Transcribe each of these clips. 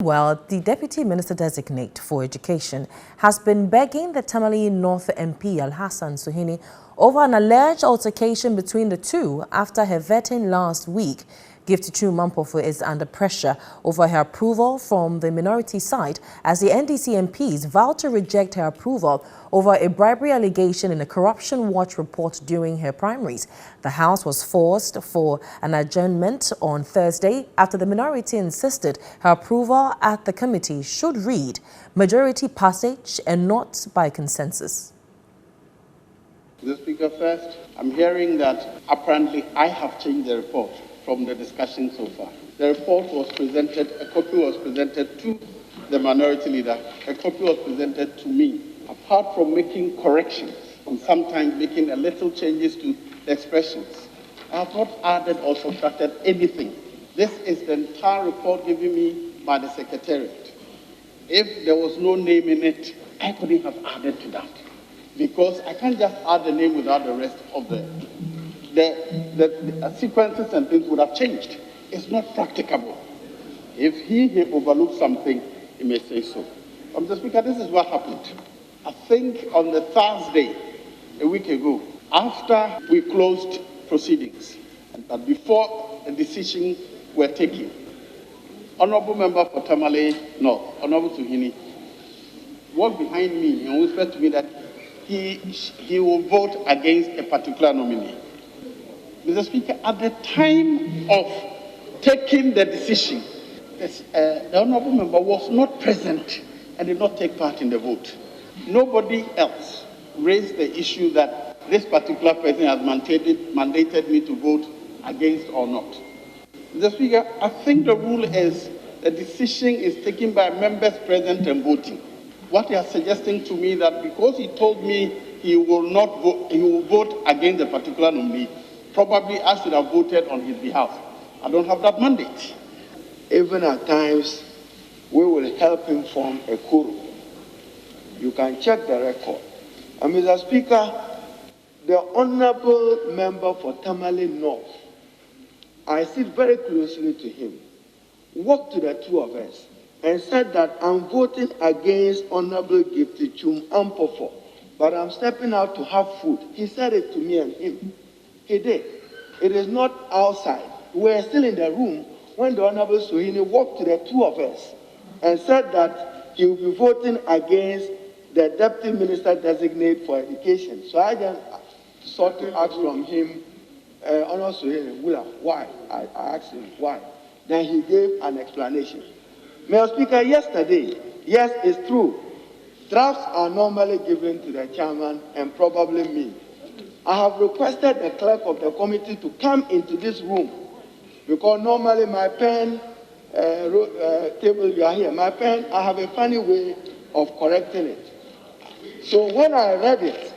Well, the Deputy Minister-designate for Education has been begging the Tamale North MP Alhassan Suhuyini over an alleged altercation between the two after her vetting last week. Gifty Twum Ampofo'S is under pressure over her approval from the minority side as the NDC MPs vow to reject her approval over a bribery allegation in a corruption watch report during her primaries. The House was forced for an adjournment on Thursday after the minority insisted her approval at the committee should read majority passage and not by consensus. Mr. Speaker, first, I'm hearing that apparently I have changed the report from the discussion so far. The report was presented, a copy was presented to the minority leader, a copy was presented to me. Apart from making corrections and sometimes making a little changes to the expressions, I have not added or subtracted anything. This is the entire report given me by the Secretariat. If there was no name in it, I couldn't have added to that, because I can't just add the name without the rest of the sequences and things would have changed. It's not practicable. If he overlooked something, he may say so. Mr. Speaker, this is what happened. I think on the Thursday, a week ago, after we closed proceedings, but before the decision were taken, Honorable Member for Tamale North, Honorable Suhuyini, walked behind me and whispered to me that he will vote against a particular nominee. Mr. Speaker, at the time of taking the decision, the Honorable Member was not present and did not take part in the vote. Nobody else raised the issue that this particular person has mandated me to vote against or not. Mr. Speaker, I think the rule is the decision is taken by members present and voting. What they are suggesting to me that because he told me he will not vote, he will vote against a particular nominee, probably I should have voted on his behalf. I don't have that mandate. Even at times, we will help him form a quorum. You can check the record. And Mr. Speaker, the Honorable Member for Tamale North, I sit very closely to him, walked to the two of us, and said that I'm voting against Honorable Gifty Twum Ampofo'S, but I'm stepping out to have food. He said it to me and him. He did. It is not outside. We were still in the room when the Honorable Suhuyini walked to the two of us and said that he will be voting against the Deputy Minister-designate for Education. So I then sought to ask from him, Honorable Suhuyini, why? I asked him why. Then he gave an explanation. Mr. Speaker, yesterday, yes, it's true, drafts are normally given to the chairman and probably me. I have requested the clerk of the committee to come into this room because normally my pen, table you are here, my pen, I have a funny way of correcting it. So when I read it,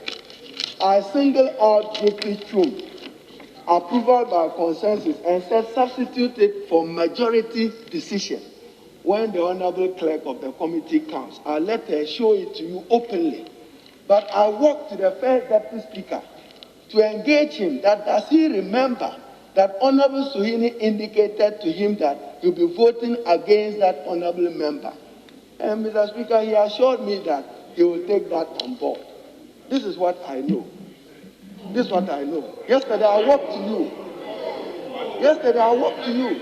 I singled out Gifty Twum, approval by consensus, and said substitute it for majority decision. When the Honorable Clerk of the committee comes, I'll let her show it to you openly. But I walked to the first Deputy Speaker to engage him that does he remember that Honorable Suhuyini indicated to him that he'll be voting against that Honorable Member. And Mr. Speaker, he assured me that he will take that on board. This is what I know. This is what I know. Yesterday I walked to you. Yesterday I walked to you.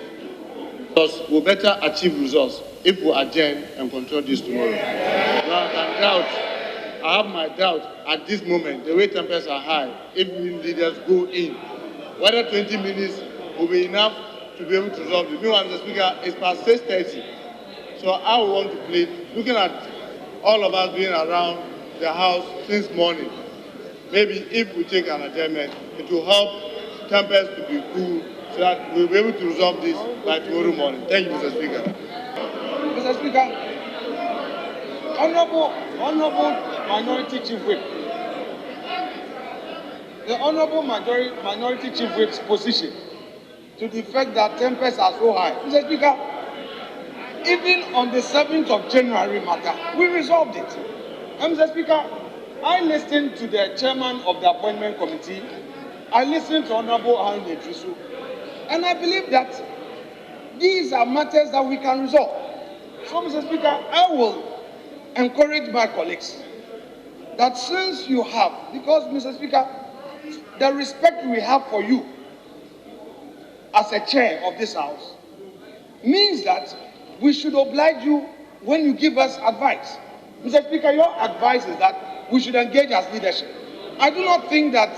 Because we'll better achieve results if we adjourn and control this tomorrow. Now, I have my doubt at this moment, the way temperatures are high, if we leaders go in, whether 20 minutes will be enough to be able to resolve it. Meanwhile, Mr. Speaker, it's past 6:30. So I will want to plead, looking at all of us being around the house since morning, maybe if we take an adjournment, it will help temperatures to be cool so that we'll be able to resolve this by tomorrow morning. Thank you, Mr. Speaker. Mr. Speaker, Honorable Minority Chief Whip, the Honorable Minority Chief Whip's position to the fact that temperatures are so high. Mr. Speaker, even on the 7th of January matter, we resolved it. And Mr. Speaker, I listened to the chairman of the appointment committee. I listened to Honorable Harun Edrisu. And I believe that these are matters that we can resolve. So, Mr. Speaker, I will encourage my colleagues that since you have, because, Mr. Speaker, the respect we have for you as a chair of this House means that we should oblige you when you give us advice. Mr. Speaker, your advice is that we should engage as leadership. I do not think that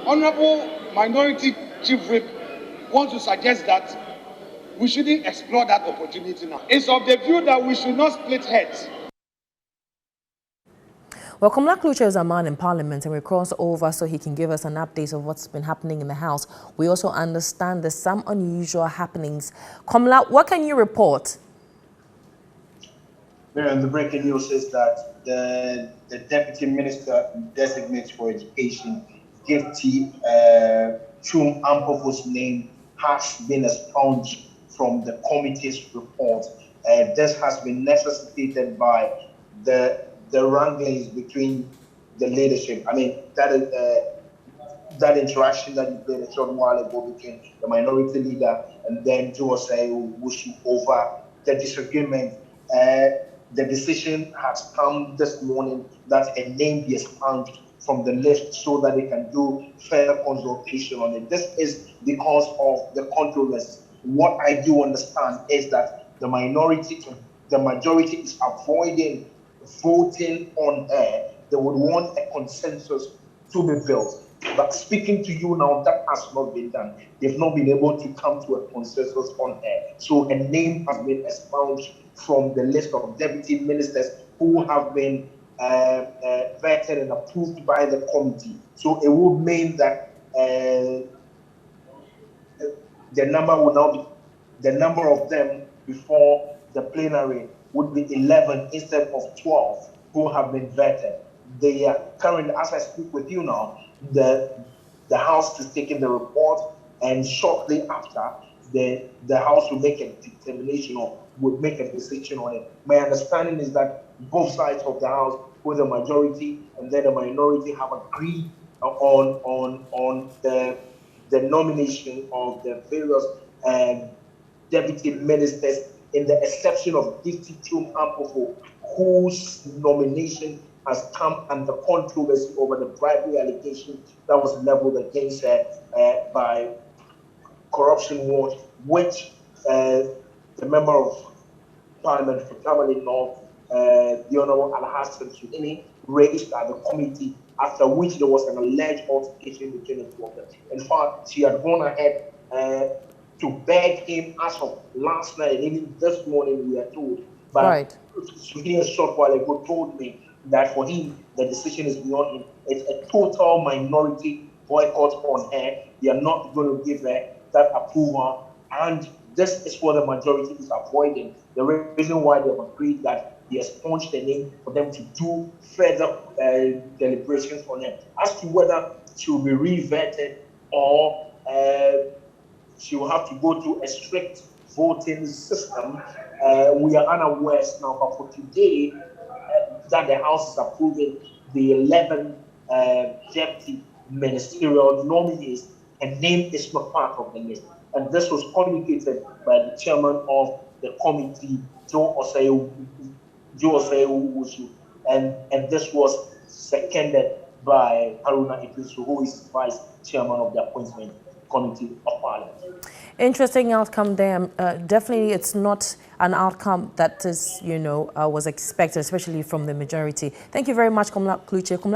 Honorable Minority Chief Whip wants to suggest that we shouldn't explore that opportunity now. It's of the view that we should not split heads. Well, Komla Kluche is a man in Parliament, and we cross over so he can give us an update of what's been happening in the House. We also understand there's some unusual happenings. Komla, what can you report? The breaking news is that the Deputy Minister Designate for Education, Gifty, Twum Ampofo'S name has been expunged from the committee's report. This has been necessitated by the wranglings between the leadership. I mean, that is that interaction that you played a short while ago between the minority leader and then Jose Wushi over the disagreement. The decision has come this morning that a name be expunged from the list so that they can do further consultation on it. This is because of the controversy. What I do understand is that the majority is avoiding voting on air. They would want a consensus to be built. But speaking to you now, that has not been done. They've not been able to come to a consensus on air. So a name has been expunged from the list of deputy ministers who have been vetted and approved by the committee. So it would mean that the number of them before the plenary would be 11 instead of 12 who have been vetted. They are currently, as I speak with you now, the House is taking the report, and shortly after, the House will make a determination or would make a decision on it. My understanding is that both sides of the House, both the majority and then the minority, have agreed on the nomination of the various deputy ministers, in the exception of Gifty Twum Ampofo'S, whose nomination has come under controversy over the bribery allegation that was leveled against her by Corruption Watch, which the member of Parliament for Tamale North, the Honorable Al-Hassan Suhini, raised at the committee, after which there was an alleged altercation between the two of them. In fact, she had gone ahead to beg him as of last night, and even this morning we are told. But Right. Suhini a short while ago told me that for him, the decision is beyond him. It's a total minority boycott on her. They are not going to give her that approval, and this is what the majority is avoiding. The reason why they have agreed that they expunged the name for them to do further deliberations on it. As to whether she will be re-vetted or she will have to go through a strict voting system, we are unaware now. But for today, that the House is approving the 11 deputy ministerial nominees, and name is not part of the list. And this was communicated by the chairman of the committee, Joe Osei, and this was seconded by Haruna Idrisu, who is vice chairman of the appointment committee of Parliament. Interesting outcome there. Definitely, it's not an outcome that is, was expected, especially from the majority. Thank you very much, Komla Kluche.